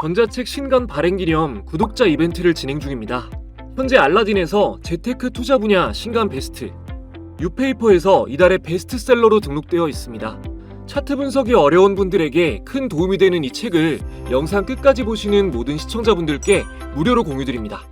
전자책 신간 발행 기념 구독자 이벤트를 진행 중입니다. 현재 알라딘에서 재테크 투자 분야 신간 베스트, 뉴페이퍼에서 이달의 베스트셀러로 등록되어 있습니다. 차트 분석이 어려운 분들에게 큰 도움이 되는 이 책을 영상 끝까지 보시는 모든 시청자분들께 무료로 공유드립니다.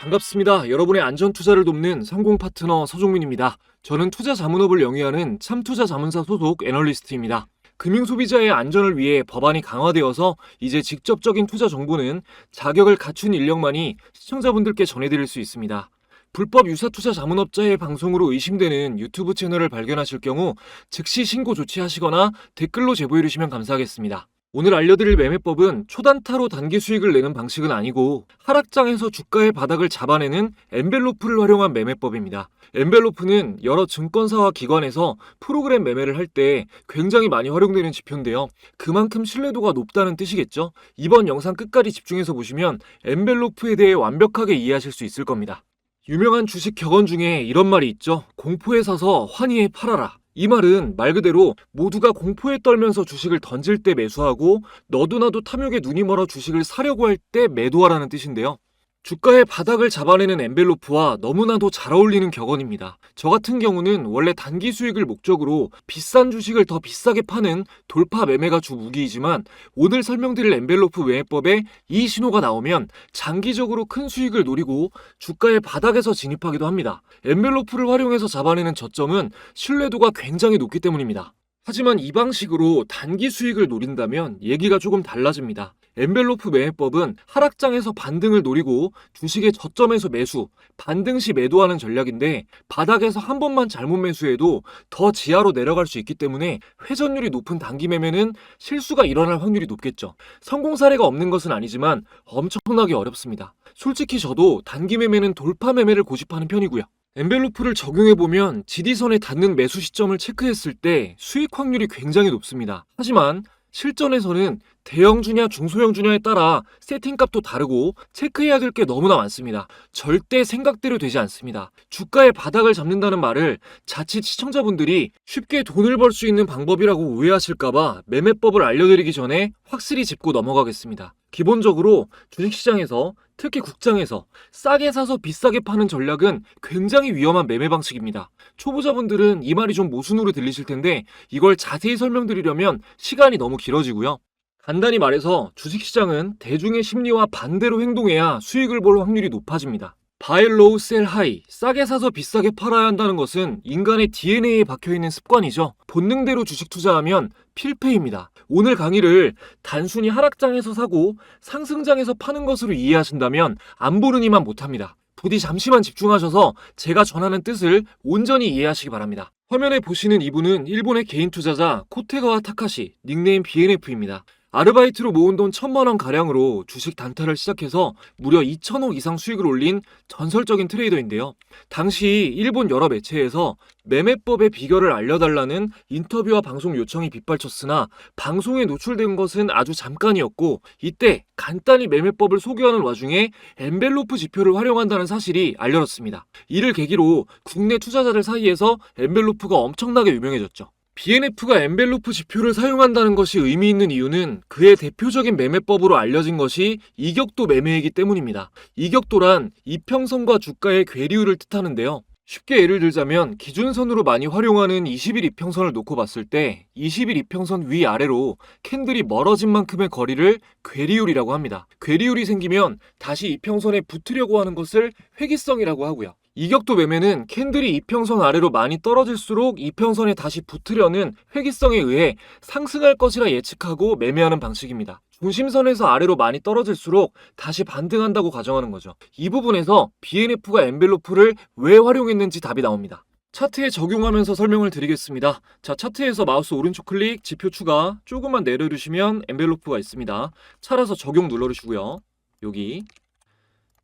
반갑습니다. 여러분의 안전 투자를 돕는 성공 파트너 서종민입니다. 저는 투자 자문업을 영위하는 참투자 자문사 소속 애널리스트입니다. 금융 소비자의 안전을 위해 법안이 강화되어서 이제 직접적인 투자 정보는 자격을 갖춘 인력만이 시청자분들께 전해드릴 수 있습니다. 불법 유사 투자 자문업자의 방송으로 의심되는 유튜브 채널을 발견하실 경우 즉시 신고 조치하시거나 댓글로 제보해 주시면 감사하겠습니다. 오늘 알려드릴 매매법은 초단타로 단기 수익을 내는 방식은 아니고 하락장에서 주가의 바닥을 잡아내는 엔벨로프를 활용한 매매법입니다. 엔벨로프는 여러 증권사와 기관에서 프로그램 매매를 할 때 굉장히 많이 활용되는 지표인데요. 그만큼 신뢰도가 높다는 뜻이겠죠? 이번 영상 끝까지 집중해서 보시면 엔벨로프에 대해 완벽하게 이해하실 수 있을 겁니다. 유명한 주식 격언 중에 이런 말이 있죠. 공포에 사서 환희에 팔아라. 이 말은 말 그대로 모두가 공포에 떨면서 주식을 던질 때 매수하고 너도나도 탐욕에 눈이 멀어 주식을 사려고 할 때 매도하라는 뜻인데요. 주가의 바닥을 잡아내는 엔벨로프와 너무나도 잘 어울리는 격언입니다. 저 같은 경우는 원래 단기 수익을 목적으로 비싼 주식을 더 비싸게 파는 돌파 매매가 주 무기이지만 오늘 설명드릴 엔벨로프 매매법에 이 신호가 나오면 장기적으로 큰 수익을 노리고 주가의 바닥에서 진입하기도 합니다. 엔벨로프를 활용해서 잡아내는 저점은 신뢰도가 굉장히 높기 때문입니다. 하지만 이 방식으로 단기 수익을 노린다면 얘기가 조금 달라집니다. 엔벨로프 매매법은 하락장에서 반등을 노리고 주식의 저점에서 매수, 반등 시 매도하는 전략인데 바닥에서 한 번만 잘못 매수해도 더 지하로 내려갈 수 있기 때문에 회전율이 높은 단기 매매는 실수가 일어날 확률이 높겠죠. 성공 사례가 없는 것은 아니지만 엄청나게 어렵습니다. 솔직히 저도 단기 매매는 돌파 매매를 고집하는 편이고요. 엔벨로프를 적용해보면 지지선에 닿는 매수 시점을 체크했을 때 수익 확률이 굉장히 높습니다. 하지만 실전에서는 대형주냐 중소형주냐에 따라 세팅값도 다르고 체크해야 될 게 너무나 많습니다. 절대 생각대로 되지 않습니다. 주가의 바닥을 잡는다는 말을 자칫 시청자분들이 쉽게 돈을 벌 수 있는 방법이라고 오해하실까봐 매매법을 알려드리기 전에 확실히 짚고 넘어가겠습니다. 기본적으로 주식시장에서 특히 국장에서 싸게 사서 비싸게 파는 전략은 굉장히 위험한 매매 방식입니다. 초보자분들은 이 말이 좀 모순으로 들리실 텐데 이걸 자세히 설명드리려면 시간이 너무 길어지고요. 간단히 말해서 주식시장은 대중의 심리와 반대로 행동해야 수익을 볼 확률이 높아집니다. Buy low, sell high, 싸게 사서 비싸게 팔아야 한다는 것은 인간의 DNA에 박혀있는 습관이죠. 본능대로 주식 투자하면 필패입니다. 오늘 강의를 단순히 하락장에서 사고 상승장에서 파는 것으로 이해하신다면 안 보느니만 못합니다. 부디 잠시만 집중하셔서 제가 전하는 뜻을 온전히 이해하시기 바랍니다. 화면에 보시는 이분은 일본의 개인 투자자 코테가와 타카시, 닉네임 BNF입니다. 아르바이트로 모은 돈 1,000만원 가량으로 주식 단타를 시작해서 무려 2,000억 이상 수익을 올린 전설적인 트레이더인데요. 당시 일본 여러 매체에서 매매법의 비결을 알려달라는 인터뷰와 방송 요청이 빗발쳤으나 방송에 노출된 것은 아주 잠깐이었고 이때 간단히 매매법을 소개하는 와중에 엔벨로프 지표를 활용한다는 사실이 알려졌습니다. 이를 계기로 국내 투자자들 사이에서 엔벨로프가 엄청나게 유명해졌죠. BNF가 엔벨로프 지표를 사용한다는 것이 의미 있는 이유는 그의 대표적인 매매법으로 알려진 것이 이격도 매매이기 때문입니다. 이격도란 이평선과 주가의 괴리율을 뜻하는데요. 쉽게 예를 들자면 기준선으로 많이 활용하는 20일 이평선을 놓고 봤을 때 20일 이평선 위아래로 캔들이 멀어진 만큼의 거리를 괴리율이라고 합니다. 괴리율이 생기면 다시 이평선에 붙으려고 하는 것을 회귀성이라고 하고요. 이격도 매매는 캔들이 이평선 아래로 많이 떨어질수록 이평선에 다시 붙으려는 회귀성에 의해 상승할 것이라 예측하고 매매하는 방식입니다. 중심선에서 아래로 많이 떨어질수록 다시 반등한다고 가정하는 거죠. 이 부분에서 BNF가 엔벨로프를 왜 활용했는지 답이 나옵니다. 차트에 적용하면서 설명을 드리겠습니다. 자, 차트에서 마우스 오른쪽 클릭, 지표 추가, 조금만 내려주시면 엔벨로프가 있습니다. 차라서 적용 눌러주시고요. 여기.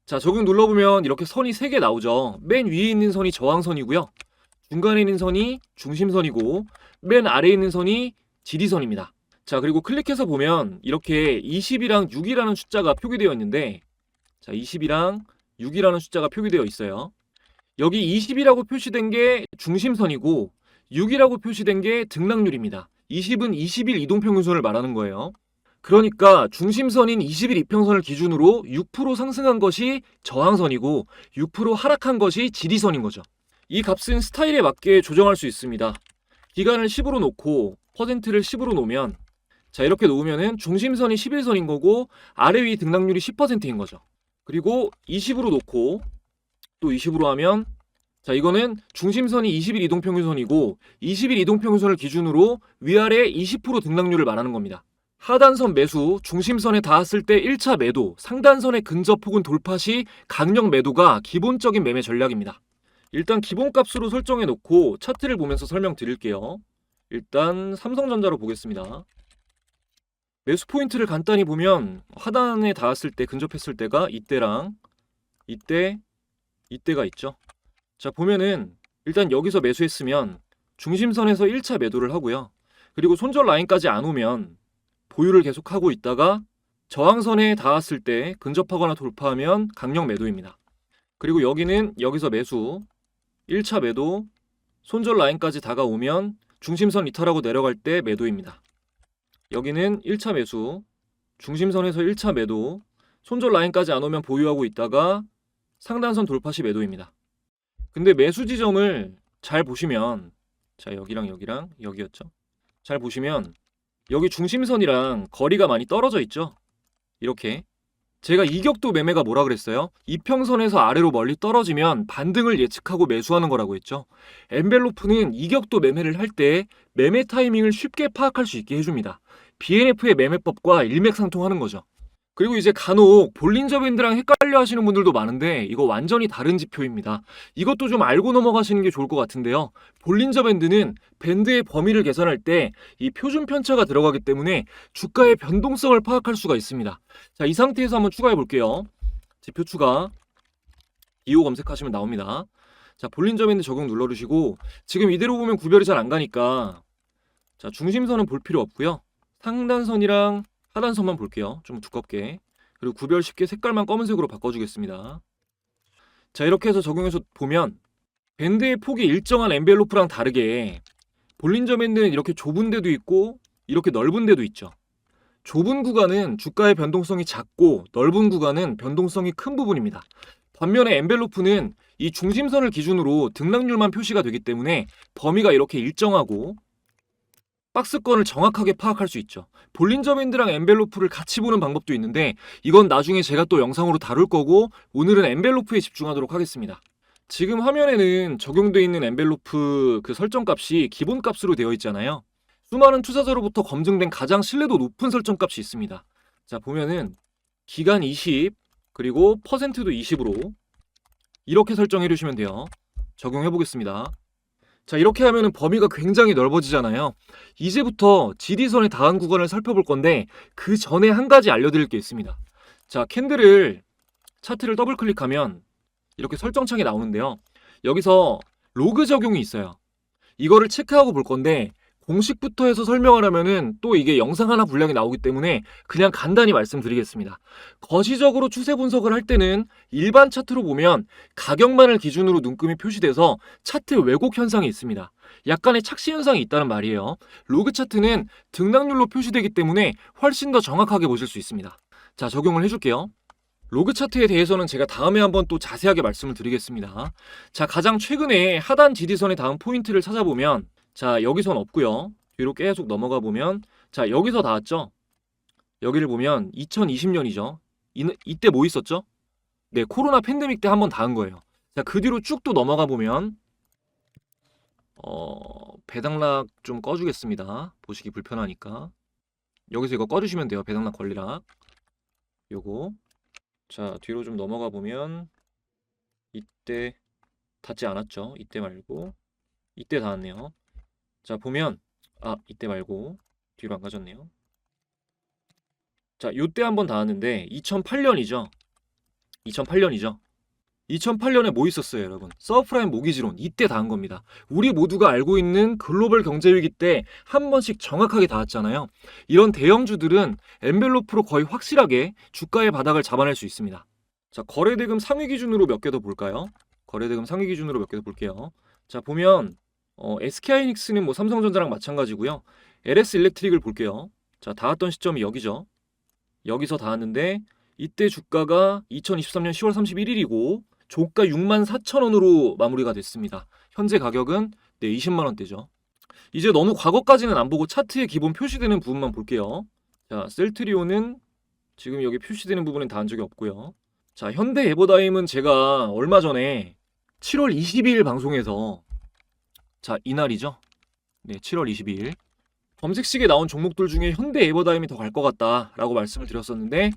자, 적용 눌러보면 이렇게 선이 3개 나오죠. 맨 위에 있는 선이 저항선이고요. 중간에 있는 선이 중심선이고 맨 아래에 있는 선이 지지선입니다. 자, 그리고 클릭해서 보면 이렇게 20이랑 6이라는 숫자가 표기되어 있는데 자, 20이랑 6이라는 숫자가 표기되어 있어요. 여기 20이라고 표시된 게 중심선이고 6이라고 표시된 게 등락률입니다. 20은 20일 이동평균선을 말하는 거예요. 그러니까 중심선인 20일 이평선을 기준으로 6% 상승한 것이 저항선이고 6% 하락한 것이 지지선인 거죠. 이 값은 스타일에 맞게 조정할 수 있습니다. 기간을 10으로 놓고 퍼센트를 10으로 놓으면 자 이렇게 놓으면은 중심선이 11선인 거고 아래 위 등락률이 10%인 거죠. 그리고 20으로 놓고 또 20으로 하면 자 이거는 중심선이 20일 이동평균선이고 20일 이동평균선을 기준으로 위아래 20% 등락률을 말하는 겁니다. 하단선 매수, 중심선에 닿았을 때 1차 매도, 상단선의 근접 혹은 돌파 시 강력 매도가 기본적인 매매 전략입니다. 일단 기본값으로 설정해 놓고 차트를 보면서 설명드릴게요. 일단 삼성전자로 보겠습니다. 매수 포인트를 간단히 보면 하단에 닿았을 때 근접했을 때가 이때랑 이때가 있죠. 자 보면은 일단 여기서 매수했으면 중심선에서 1차 매도를 하고요. 그리고 손절 라인까지 안 오면 보유를 계속하고 있다가 저항선에 닿았을 때 근접하거나 돌파하면 강력 매도입니다. 그리고 여기는 여기서 매수 1차 매도 손절 라인까지 다가오면 중심선 이탈하고 내려갈 때 매도입니다. 여기는 1차 매수 중심선에서 1차 매도 손절 라인까지 안 오면 보유하고 있다가 상단선 돌파 시 매도입니다. 근데 매수 지점을 잘 보시면 자 여기랑 여기였죠. 잘 보시면 여기 중심선이랑 거리가 많이 떨어져 있죠. 이렇게 제가 이격도 매매가 뭐라 그랬어요? 이평선에서 아래로 멀리 떨어지면 반등을 예측하고 매수하는 거라고 했죠. 엔벨로프는 이격도 매매를 할 때 매매 타이밍을 쉽게 파악할 수 있게 해줍니다. BNF의 매매법과 일맥상통하는 거죠. 그리고 이제 간혹 볼린저 밴드랑 헷갈려 하시는 분들도 많은데 이거 완전히 다른 지표입니다. 이것도 좀 알고 넘어가시는 게 좋을 것 같은데요. 볼린저 밴드는 밴드의 범위를 계산할 때 이 표준 편차가 들어가기 때문에 주가의 변동성을 파악할 수가 있습니다. 자, 이 상태에서 한번 추가해 볼게요. 지표 추가 기호 검색하시면 나옵니다. 자, 볼린저 밴드 적용 눌러주시고 지금 이대로 보면 구별이 잘 안 가니까 자, 중심선은 볼 필요 없고요. 상단선이랑 하단선만 볼게요. 좀 두껍게. 그리고 구별 쉽게 색깔만 검은색으로 바꿔주겠습니다. 자 이렇게 해서 적용해서 보면 밴드의 폭이 일정한 엔벨로프랑 다르게 볼린저 밴드는 이렇게 좁은 데도 있고 이렇게 넓은 데도 있죠. 좁은 구간은 주가의 변동성이 작고 넓은 구간은 변동성이 큰 부분입니다. 반면에 엔벨로프는 이 중심선을 기준으로 등락률만 표시가 되기 때문에 범위가 이렇게 일정하고 박스권을 정확하게 파악할 수 있죠. 볼린저 밴드랑 엔벨로프를 같이 보는 방법도 있는데 이건 나중에 제가 또 영상으로 다룰 거고 오늘은 엔벨로프에 집중하도록 하겠습니다. 지금 화면에는 적용되어 있는 엔벨로프 그 설정값이 기본값으로 되어 있잖아요. 수많은 투자자로부터 검증된 가장 신뢰도 높은 설정값이 있습니다. 자 보면은 기간 20 그리고 퍼센트도 20으로 이렇게 설정해 주시면 돼요. 적용해 보겠습니다. 자 이렇게 하면은 범위가 굉장히 넓어지잖아요. 이제부터 지지선에 닿은 구간을 살펴볼 건데 그 전에 한 가지 알려드릴 게 있습니다. 자 캔들을 차트를 더블 클릭하면 이렇게 설정창이 나오는데요. 여기서 로그 적용이 있어요. 이거를 체크하고 볼 건데 공식부터 해서 설명하려면은 또 이게 영상 하나 분량이 나오기 때문에 그냥 간단히 말씀드리겠습니다. 거시적으로 추세 분석을 할 때는 일반 차트로 보면 가격만을 기준으로 눈금이 표시돼서 차트 왜곡 현상이 있습니다. 약간의 착시 현상이 있다는 말이에요. 로그 차트는 등락률로 표시되기 때문에 훨씬 더 정확하게 보실 수 있습니다. 자, 적용을 해줄게요. 로그 차트에 대해서는 제가 다음에 한번 또 자세하게 말씀을 드리겠습니다. 자, 가장 최근에 하단 지지선에 닿은 포인트를 찾아보면 자 여기선 없고요. 뒤로 계속 넘어가 보면 자 여기서 닿았죠. 여기를 보면 2020년이죠. 이때 뭐 있었죠? 네 코로나 팬데믹 때 한번 닿은 거예요. 자 그 뒤로 쭉 또 넘어가 보면 배당락 좀 꺼주겠습니다. 보시기 불편하니까 여기서 이거 꺼주시면 돼요. 배당락 권리락 요거 자 뒤로 좀 넘어가 보면 이때 닿지 않았죠. 이때 말고 이때 닿았네요. 자 보면 이때 말고 뒤로 안 가졌네요. 자 요때 한번 닿았는데 2008년이죠. 2008년에 뭐 있었어요 여러분? 서브프라임 모기지론 이때 닿은 겁니다. 우리 모두가 알고 있는 글로벌 경제 위기 때 한 번씩 정확하게 닿았잖아요. 이런 대형주들은 엔벨로프로 거의 확실하게 주가의 바닥을 잡아낼 수 있습니다. 자 거래대금 상위 기준으로 몇 개 더 볼까요? 거래대금 상위 기준으로 몇 개 더 볼게요. 자 보면 SK하이닉스는 뭐 삼성전자랑 마찬가지고요. LS 일렉트릭을 볼게요. 자, 닿았던 시점이 여기죠. 여기서 닿았는데 이때 주가가 2023년 10월 31일이고 조가 64,000원으로 마무리가 됐습니다. 현재 가격은 20만 원대죠. 이제 너무 과거까지는 안 보고 차트에 기본 표시되는 부분만 볼게요. 자, 셀트리온은 지금 여기 표시되는 부분은 닿은 적이 없고요. 자, 현대 에버다임은 제가 얼마 전에 7월 22일 방송에서 자, 이날이죠. 네, 7월 22일 검색식에 나온 종목들 중에 현대 에버다임이 더 갈 것 같다라고 말씀을 드렸었는데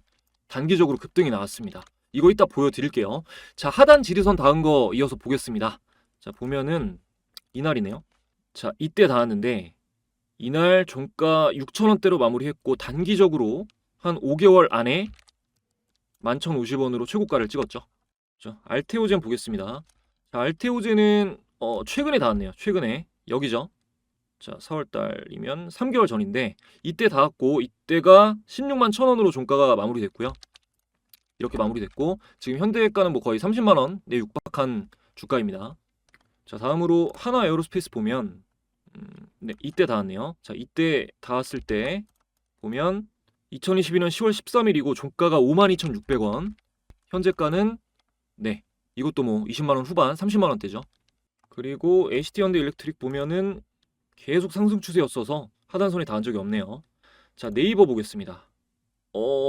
단기적으로 급등이 나왔습니다. 이거 이따 보여드릴게요. 자, 하단 지리선 닿은 거 이어서 보겠습니다. 자, 보면은 이날이네요. 자, 이때 닿았는데 이날 종가 6,000원대로 마무리했고 단기적으로 한 5개월 안에 11,050원으로 최고가를 찍었죠. 자, 알테오젠 보겠습니다. 자, 알테오젠은 최근에 닿았네요. 최근에 여기죠. 자, 4월달이면 3개월 전인데 이때 닿았고 이때가 16만 1,000원으로 종가가 마무리됐고요. 이렇게 마무리됐고 지금 현대가는 뭐 거의 30만 원에 육박한 주가입니다. 자, 다음으로 하나 에어로스페이스 보면 네, 이때 닿았네요. 자, 이때 닿았을 때 보면 2022년 10월 13일이고 종가가 52,600원. 현재가는 네, 이것도 뭐 20만 원 후반, 30만 원대죠. 그리고 HT 현대 일렉트릭 보면은 계속 상승 추세였어서 하단선에 닿은 적이 없네요. 자, 네이버 보겠습니다.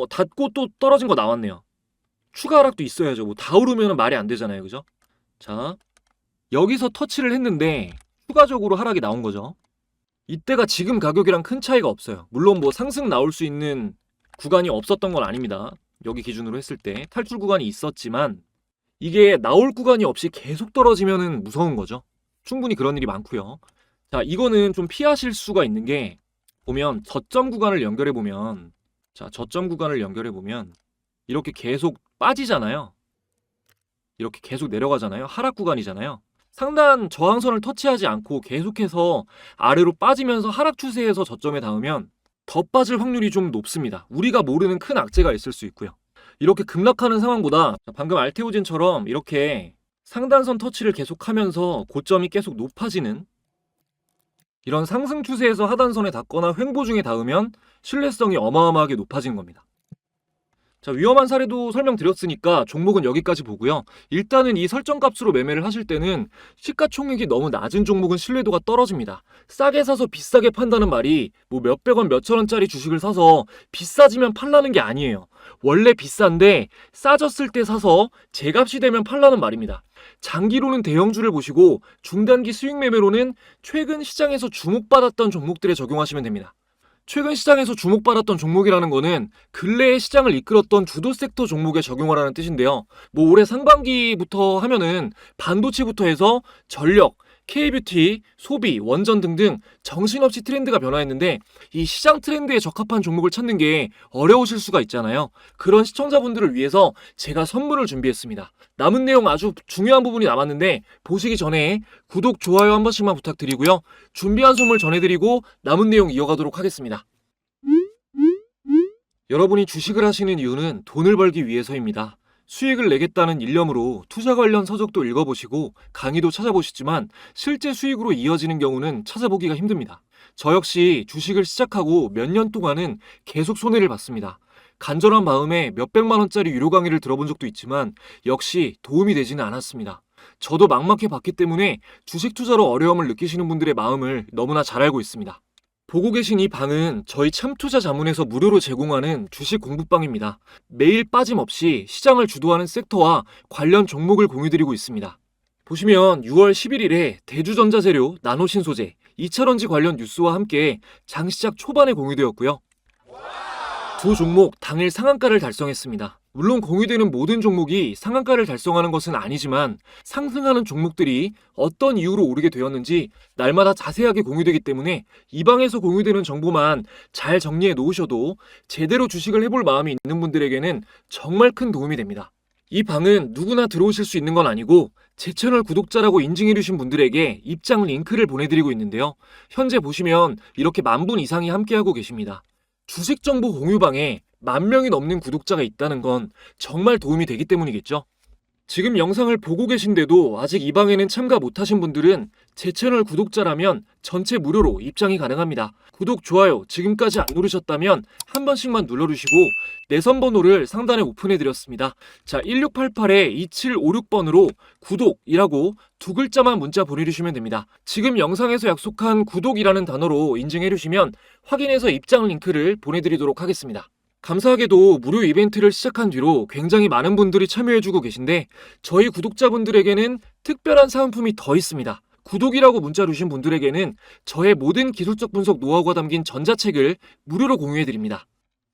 닿고 또 떨어진 거 나왔네요. 추가 하락도 있어야죠. 뭐 다 오르면 말이 안 되잖아요. 그죠? 자, 여기서 터치를 했는데 추가적으로 하락이 나온 거죠. 이때가 지금 가격이랑 큰 차이가 없어요. 물론 뭐 상승 나올 수 있는 구간이 없었던 건 아닙니다. 여기 기준으로 했을 때 탈출 구간이 있었지만 이게 나올 구간이 없이 계속 떨어지면은 무서운 거죠. 충분히 그런 일이 많고요. 자, 이거는 좀 피하실 수가 있는 게 보면 저점 구간을 연결해 보면 자, 저점 구간을 연결해 보면 이렇게 계속 빠지잖아요. 이렇게 계속 내려가잖아요. 하락 구간이잖아요. 상단 저항선을 터치하지 않고 계속해서 아래로 빠지면서 하락 추세에서 저점에 닿으면 더 빠질 확률이 좀 높습니다. 우리가 모르는 큰 악재가 있을 수 있고요. 이렇게 급락하는 상황보다 방금 알테오젠처럼 이렇게 상단선 터치를 계속하면서 고점이 계속 높아지는 이런 상승 추세에서 하단선에 닿거나 횡보 중에 닿으면 신뢰성이 어마어마하게 높아진 겁니다. 자, 위험한 사례도 설명드렸으니까 종목은 여기까지 보고요. 일단은 이 설정값으로 매매를 하실 때는 시가총액이 너무 낮은 종목은 신뢰도가 떨어집니다. 싸게 사서 비싸게 판다는 말이 뭐 몇백 원, 몇천 원짜리 주식을 사서 비싸지면 팔라는 게 아니에요. 원래 비싼데 싸졌을 때 사서 제값이 되면 팔라는 말입니다. 장기로는 대형주를 보시고 중단기 수익 매매로는 최근 시장에서 주목받았던 종목들에 적용하시면 됩니다. 최근 시장에서 주목받았던 종목이라는 거는 근래의 시장을 이끌었던 주도 섹터 종목에 적용하라는 뜻인데요. 뭐 올해 상반기부터 하면은 반도체부터 해서 전력, K뷰티, 소비, 원전 등등 정신없이 트렌드가 변화했는데 이 시장 트렌드에 적합한 종목을 찾는 게 어려우실 수가 있잖아요. 그런 시청자분들을 위해서 제가 선물을 준비했습니다. 남은 내용 아주 중요한 부분이 남았는데 보시기 전에 구독, 좋아요 한 번씩만 부탁드리고요. 준비한 선물 전해드리고 남은 내용 이어가도록 하겠습니다. 여러분이 주식을 하시는 이유는 돈을 벌기 위해서입니다. 수익을 내겠다는 일념으로 투자 관련 서적도 읽어보시고 강의도 찾아보시지만 실제 수익으로 이어지는 경우는 찾아보기가 힘듭니다. 저 역시 주식을 시작하고 몇 년 동안은 계속 손해를 봤습니다. 간절한 마음에 몇백만 원짜리 유료 강의를 들어본 적도 있지만 역시 도움이 되지는 않았습니다. 저도 막막해 봤기 때문에 주식 투자로 어려움을 느끼시는 분들의 마음을 너무나 잘 알고 있습니다. 보고 계신 이 방은 저희 참투자 자문에서 무료로 제공하는 주식 공부방입니다. 매일 빠짐없이 시장을 주도하는 섹터와 관련 종목을 공유드리고 있습니다. 보시면 6월 11일에 대주전자재료, 나노신소재, 2차전지 관련 뉴스와 함께 장시작 초반에 공유되었고요. 두 종목 당일 상한가를 달성했습니다. 물론 공유되는 모든 종목이 상한가를 달성하는 것은 아니지만 상승하는 종목들이 어떤 이유로 오르게 되었는지 날마다 자세하게 공유되기 때문에 이 방에서 공유되는 정보만 잘 정리해 놓으셔도 제대로 주식을 해볼 마음이 있는 분들에게는 정말 큰 도움이 됩니다. 이 방은 누구나 들어오실 수 있는 건 아니고 제 채널 구독자라고 인증해 주신 분들에게 입장 링크를 보내드리고 있는데요. 현재 보시면 이렇게 10,000분 이상이 함께하고 계십니다. 주식 정보 공유방에 10,000명이 넘는 구독자가 있다는 건 정말 도움이 되기 때문이겠죠. 지금 영상을 보고 계신데도 아직 이 방에는 참가 못하신 분들은 제 채널 구독자라면 전체 무료로 입장이 가능합니다. 구독, 좋아요 지금까지 안 누르셨다면 한 번씩만 눌러주시고 내선 번호를 상단에 오픈해드렸습니다. 자, 1688-2756번으로 구독이라고 두 글자만 문자 보내주시면 됩니다. 지금 영상에서 약속한 구독이라는 단어로 인증해주시면 확인해서 입장 링크를 보내드리도록 하겠습니다. 감사하게도 무료 이벤트를 시작한 뒤로 굉장히 많은 분들이 참여해주고 계신데 저희 구독자분들에게는 특별한 사은품이 더 있습니다. 구독이라고 문자 주신 분들에게는 저의 모든 기술적 분석 노하우가 담긴 전자책을 무료로 공유해드립니다.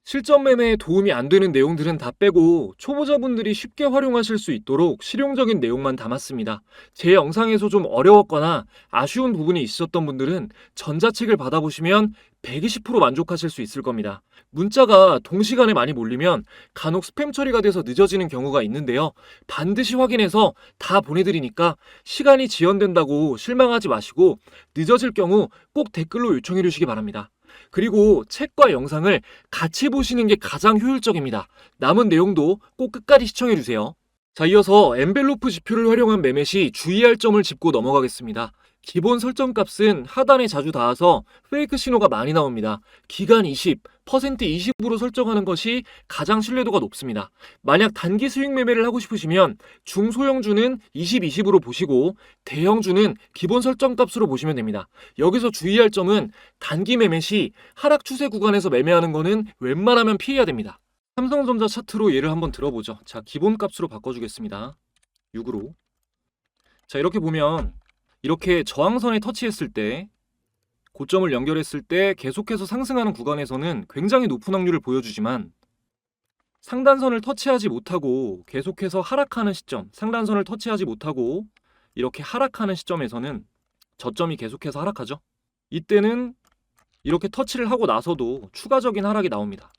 실전 매매에 도움이 안 되는 내용들은 다 빼고 초보자분들이 쉽게 활용하실 수 있도록 실용적인 내용만 담았습니다. 제 영상에서 좀 어려웠거나 아쉬운 부분이 있으셨던 분들은 전자책을 받아보시면 120% 만족하실 수 있을 겁니다. 문자가 동시간에 많이 몰리면 간혹 스팸 처리가 돼서 늦어지는 경우가 있는데요. 반드시 확인해서 다 보내드리니까 시간이 지연된다고 실망하지 마시고 늦어질 경우 꼭 댓글로 요청해 주시기 바랍니다. 그리고 책과 영상을 같이 보시는 게 가장 효율적입니다. 남은 내용도 꼭 끝까지 시청해주세요. 자, 이어서 엔벨로프 지표를 활용한 매매 시 주의할 점을 짚고 넘어가겠습니다. 기본 설정값은 하단에 자주 닿아서 페이크 신호가 많이 나옵니다. 기간 20, 퍼센트 20으로 설정하는 것이 가장 신뢰도가 높습니다. 만약 단기 수익 매매를 하고 싶으시면 중소형주는 20, 20으로 보시고 대형주는 기본 설정값으로 보시면 됩니다. 여기서 주의할 점은 단기 매매 시 하락 추세 구간에서 매매하는 거는 웬만하면 피해야 됩니다. 삼성전자 차트로 예를 한번 들어보죠. 자, 기본값으로 바꿔주겠습니다. 6으로. 자, 이렇게 보면 이렇게 저항선에 터치했을 때 고점을 연결했을 때 계속해서 상승하는 구간에서는 굉장히 높은 확률을 보여주지만 상단선을 터치하지 못하고 계속해서 하락하는 시점, 상단선을 터치하지 못하고 이렇게 하락하는 시점에서는 저점이 계속해서 하락하죠. 이때는 이렇게 터치를 하고 나서도 추가적인 하락이 나옵니다.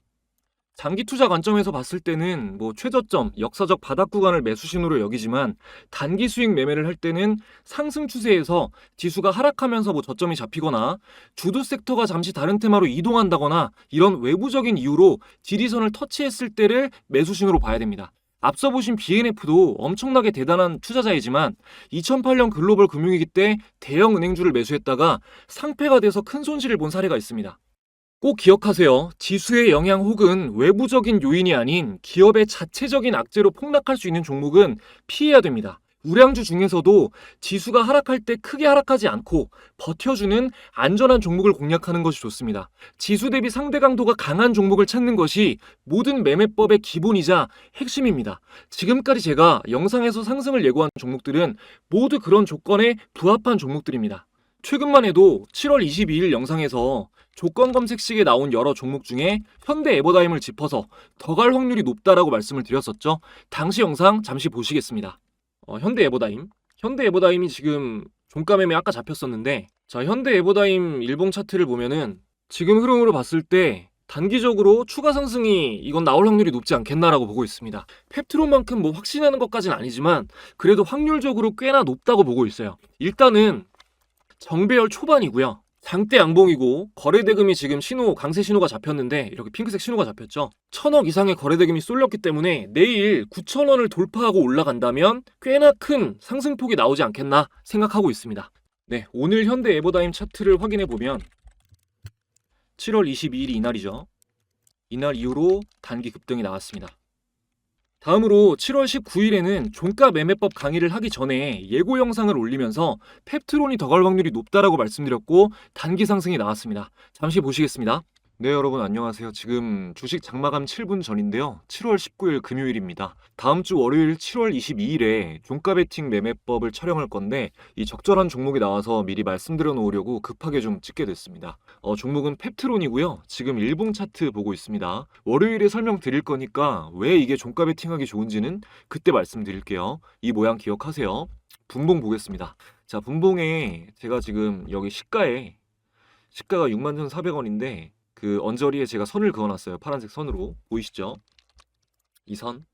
장기 투자 관점에서 봤을 때는 최저점, 역사적 바닥 구간을 매수 신호로 여기지만 단기 수익 매매를 할 때는 상승 추세에서 지수가 하락하면서 저점이 잡히거나 주도 섹터가 잠시 다른 테마로 이동한다거나 이런 외부적인 이유로 지리선을 터치했을 때를 매수 신호로 봐야 됩니다. 앞서 보신 BNF도 엄청나게 대단한 투자자이지만 2008년 글로벌 금융위기 때 대형 은행주를 매수했다가 상패가 돼서 큰 손실을 본 사례가 있습니다. 꼭 기억하세요. 지수의 영향 혹은 외부적인 요인이 아닌 기업의 자체적인 악재로 폭락할 수 있는 종목은 피해야 됩니다. 우량주 중에서도 지수가 하락할 때 크게 하락하지 않고 버텨주는 안전한 종목을 공략하는 것이 좋습니다. 지수 대비 상대 강도가 강한 종목을 찾는 것이 모든 매매법의 기본이자 핵심입니다. 지금까지 제가 영상에서 상승을 예고한 종목들은 모두 그런 조건에 부합한 종목들입니다. 최근만 해도 7월 22일 영상에서 조건 검색식에 나온 여러 종목 중에 현대 에버다임을 짚어서 더 갈 확률이 높다라고 말씀을 드렸었죠. 당시 영상 잠시 보시겠습니다. 현대 에버다임이 지금 종가 매매 아까 잡혔었는데, 자, 현대 에버다임 일봉 차트를 보면은 지금 흐름으로 봤을 때 단기적으로 추가 상승이 이건 나올 확률이 높지 않겠나라고 보고 있습니다. 펩트론만큼 확신하는 것까지는 아니지만 그래도 확률적으로 꽤나 높다고 보고 있어요. 일단은 정배열 초반이고요. 장대 양봉이고 거래대금이 지금 강세 신호가 잡혔는데 이렇게 핑크색 신호가 잡혔죠. 1000억 이상의 거래대금이 쏠렸기 때문에 내일 9,000원을 돌파하고 올라간다면 꽤나 큰 상승폭이 나오지 않겠나 생각하고 있습니다. 네, 오늘 현대 에버다임 차트를 확인해 보면 7월 22일이 이날이죠. 이날 이후로 단기 급등이 나왔습니다. 다음으로 7월 19일에는 종가 매매법 강의를 하기 전에 예고 영상을 올리면서 펩트론이 더 갈 확률이 높다라고 말씀드렸고 단기 상승이 나왔습니다. 잠시 보시겠습니다. 네, 여러분 안녕하세요. 지금 주식 장마감 7분 전인데요. 7월 19일 금요일입니다. 다음 주 월요일 7월 22일에 종가 베팅 매매법을 촬영할 건데 이 적절한 종목이 나와서 미리 말씀드려 놓으려고 급하게 좀 찍게 됐습니다. 종목은 펩트론이고요. 지금 일봉 차트 보고 있습니다. 월요일에 설명드릴 거니까 왜 이게 종가 베팅하기 좋은지는 그때 말씀드릴게요. 이 모양 기억하세요. 분봉 보겠습니다. 자, 분봉에 제가 지금 여기 시가가 61,400원인데 그 언저리에 제가 선을 그어놨어요. 파란색 선으로 보이시죠? 이 선.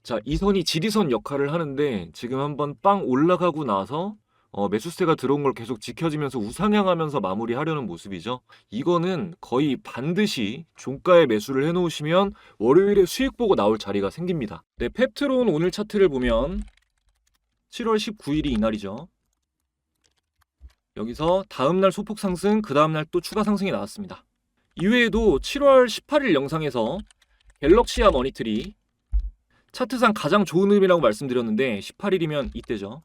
자, 이 선이 지리선 역할을 하는데 지금 한번 빵 올라가고 나서 매수세가 들어온 걸 계속 지켜지면서 우상향하면서 마무리하려는 모습이죠. 이거는 거의 반드시 종가에 매수를 해놓으시면 월요일에 수익 보고 나올 자리가 생깁니다. 네, 펩트론 오늘 차트를 보면 7월 19일이 이날이죠. 여기서 다음날 소폭 상승, 그 다음날 또 추가 상승이 나왔습니다. 이외에도 7월 18일 영상에서 갤럭시아 머니트리 차트상 가장 좋은 흐름이라고 말씀드렸는데 18일이면 이때죠.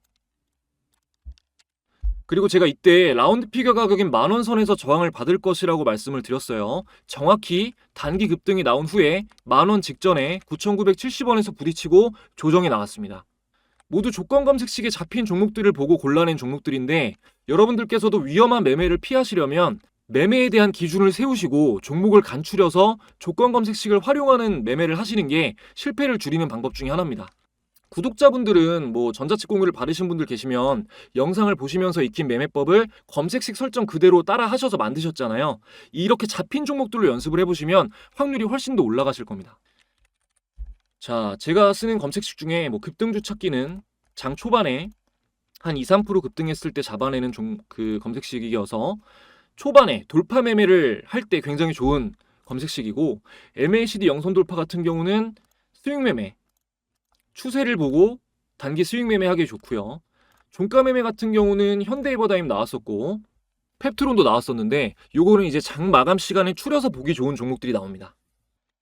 그리고 제가 이때 라운드 피겨 가격인 10,000원 선에서 저항을 받을 것이라고 말씀을 드렸어요. 정확히 단기 급등이 나온 후에 10,000원 직전에 9,970원에서 부딪히고 조정이 나왔습니다. 모두 조건 검색식에 잡힌 종목들을 보고 골라낸 종목들인데 여러분들께서도 위험한 매매를 피하시려면 매매에 대한 기준을 세우시고 종목을 간추려서 조건 검색식을 활용하는 매매를 하시는 게 실패를 줄이는 방법 중에 하나입니다. 구독자분들은 전자책 공유를 받으신 분들 계시면 영상을 보시면서 익힌 매매법을 검색식 설정 그대로 따라 하셔서 만드셨잖아요. 이렇게 잡힌 종목들로 연습을 해보시면 확률이 훨씬 더 올라가실 겁니다. 자, 제가 쓰는 검색식 중에 급등주 찾기는 장 초반에 한 2-3% 급등했을 때 잡아내는 그 검색식이어서 초반에 돌파 매매를 할 때 굉장히 좋은 검색식이고, MACD 영선 돌파 같은 경우는 수익 매매, 추세를 보고 단기 수익 매매하기 좋고요. 종가 매매 같은 경우는 현대에버다임 나왔었고 펩트론도 나왔었는데 요거는 이제 장 마감 시간에 추려서 보기 좋은 종목들이 나옵니다.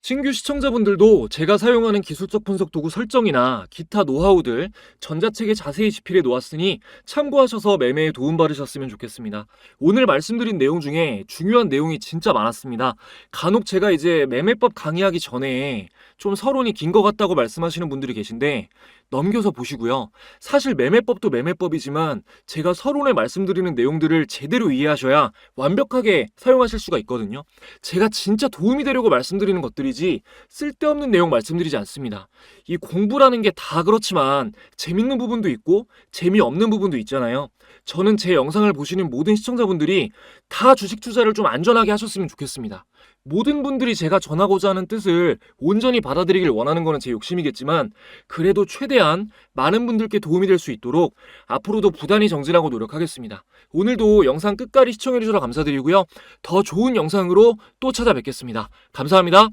신규 시청자분들도 제가 사용하는 기술적 분석 도구 설정이나 기타 노하우들 전자책에 자세히 집필해 놓았으니 참고하셔서 매매에 도움 받으셨으면 좋겠습니다. 오늘 말씀드린 내용 중에 중요한 내용이 진짜 많았습니다. 간혹 제가 이제 매매법 강의하기 전에 좀 서론이 긴 것 같다고 말씀하시는 분들이 계신데 넘겨서 보시고요. 사실 매매법도 매매법이지만 제가 서론에 말씀드리는 내용들을 제대로 이해하셔야 완벽하게 사용하실 수가 있거든요. 제가 진짜 도움이 되려고 말씀드리는 것들이지 쓸데없는 내용 말씀드리지 않습니다. 이 공부라는 게 다 그렇지만 재밌는 부분도 있고 재미없는 부분도 있잖아요. 저는 제 영상을 보시는 모든 시청자분들이 다 주식 투자를 좀 안전하게 하셨으면 좋겠습니다. 모든 분들이 제가 전하고자 하는 뜻을 온전히 받아들이길 원하는 거는 제 욕심이겠지만 그래도 최대한 많은 분들께 도움이 될 수 있도록 앞으로도 부단히 정진하고 노력하겠습니다. 오늘도 영상 끝까지 시청해주셔서 감사드리고요. 더 좋은 영상으로 또 찾아뵙겠습니다. 감사합니다.